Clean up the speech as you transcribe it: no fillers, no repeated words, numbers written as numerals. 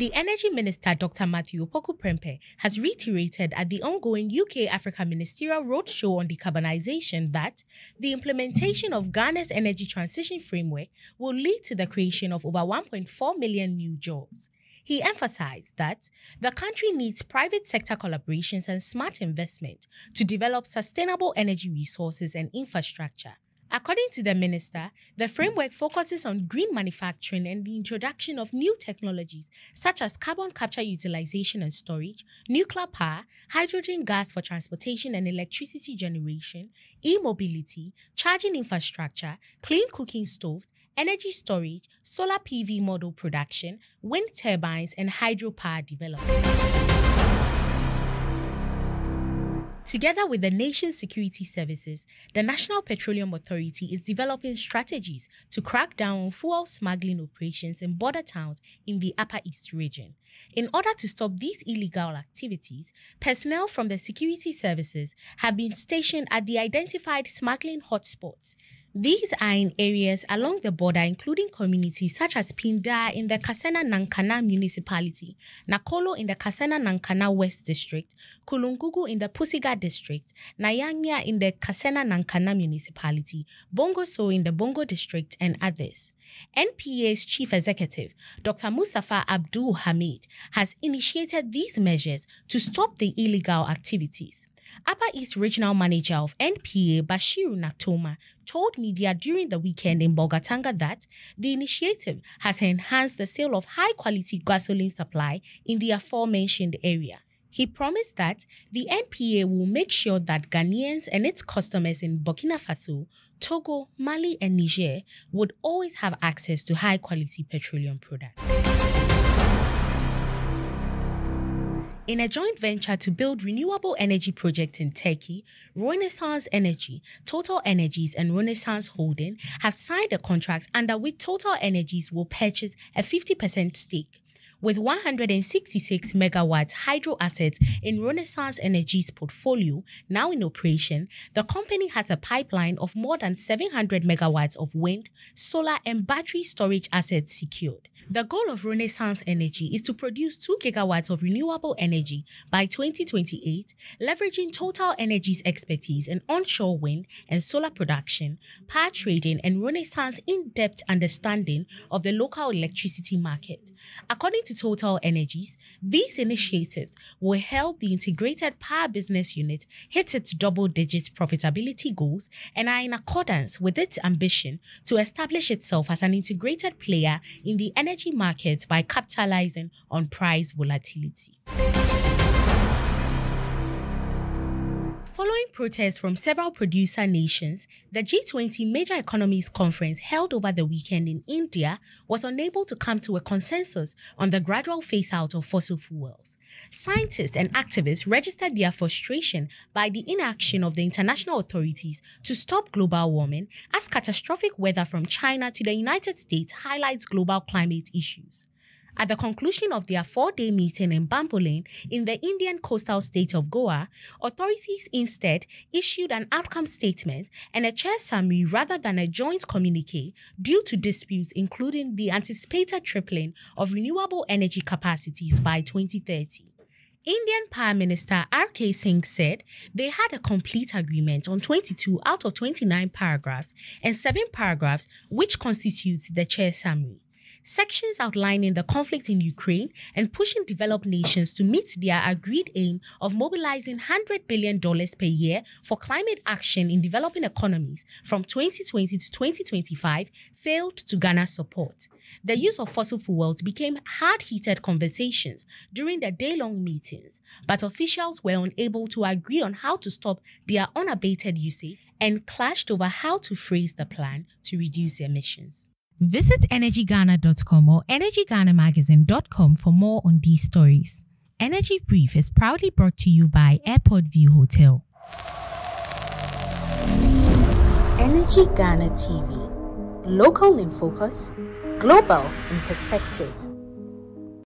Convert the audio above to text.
The Energy Minister, Dr. Matthew Opoku-Prempeh, has reiterated at the ongoing UK-Africa Ministerial Roadshow on Decarbonisation that the implementation of Ghana's energy transition framework will lead to the creation of over 1.4 million new jobs. He emphasized that the country needs private sector collaborations and smart investment to develop sustainable energy resources and infrastructure. According to the minister, the framework focuses on green manufacturing and the introduction of new technologies such as carbon capture utilization and storage, nuclear power, hydrogen gas for transportation and electricity generation, e-mobility, charging infrastructure, clean cooking stoves, energy storage, solar PV model production, wind turbines, and hydropower development. Together with the nation's security services, the National Petroleum Authority is developing strategies to crack down on fuel smuggling operations in border towns in the Upper East region. In order to stop these illegal activities, personnel from the security services have been stationed at the identified smuggling hotspots. These are in areas along the border, including communities such as Pinda in the Kasena-Nankana municipality, Nakolo in the Kasena-Nankana West District, Kulungugu in the Pusiga District, Nyangnya in the Kasena-Nankana municipality, Bongoso in the Bongo District, and others. NPA's Chief Executive, Dr. Mustafa Abdul Hamid, has initiated these measures to stop the illegal activities. Upper East Regional Manager of NPA, Bashiru Naktoma, told media during the weekend in Bolgatanga that the initiative has enhanced the sale of high-quality gasoline supply in the aforementioned area. He promised that the NPA will make sure that Ghanaians and its customers in Burkina Faso, Togo, Mali, and Niger would always have access to high-quality petroleum products. In a joint venture to build renewable energy projects in Turkey, Renaissance Energy, TotalEnergies, and Renaissance Holding have signed a contract under which TotalEnergies will purchase a 50% stake. With 166 megawatts hydro assets in Renaissance Energy's portfolio now in operation, the company has a pipeline of more than 700 megawatts of wind, solar, and battery storage assets secured. The goal of Renaissance Energy is to produce 2 gigawatts of renewable energy by 2028, leveraging TotalEnergies' expertise in onshore wind and solar production, power trading, and Renaissance's in-depth understanding of the local electricity market. According to TotalEnergies, these initiatives will help the integrated power business unit hit its double-digit profitability goals and are in accordance with its ambition to establish itself as an integrated player in the energy market by capitalizing on price volatility. Following protests from several producer nations, the G20 Major Economies Conference held over the weekend in India was unable to come to a consensus on the gradual phase-out of fossil fuels. Scientists and activists registered their frustration by the inaction of the international authorities to stop global warming, as catastrophic weather from China to the United States highlights global climate issues. At the conclusion of their 4-day meeting in Bambolim in the Indian coastal state of Goa, authorities instead issued an outcome statement and a chair summary rather than a joint communiqué due to disputes including the anticipated tripling of renewable energy capacities by 2030. Indian Power Minister R.K. Singh said they had a complete agreement on 22 out of 29 paragraphs and 7 paragraphs which constitutes the chair summary. Sections outlining the conflict in Ukraine and pushing developed nations to meet their agreed aim of mobilizing $100 billion per year for climate action in developing economies from 2020 to 2025 failed to garner support. The use of fossil fuels became hard-heated conversations during the day-long meetings, but officials were unable to agree on how to stop their unabated usage and clashed over how to phrase the plan to reduce emissions. Visit energyghana.com or energyghana-magazine.com for more on these stories. Energy Brief is proudly brought to you by Airport View Hotel. Energy Ghana TV. Local in focus, global in perspective.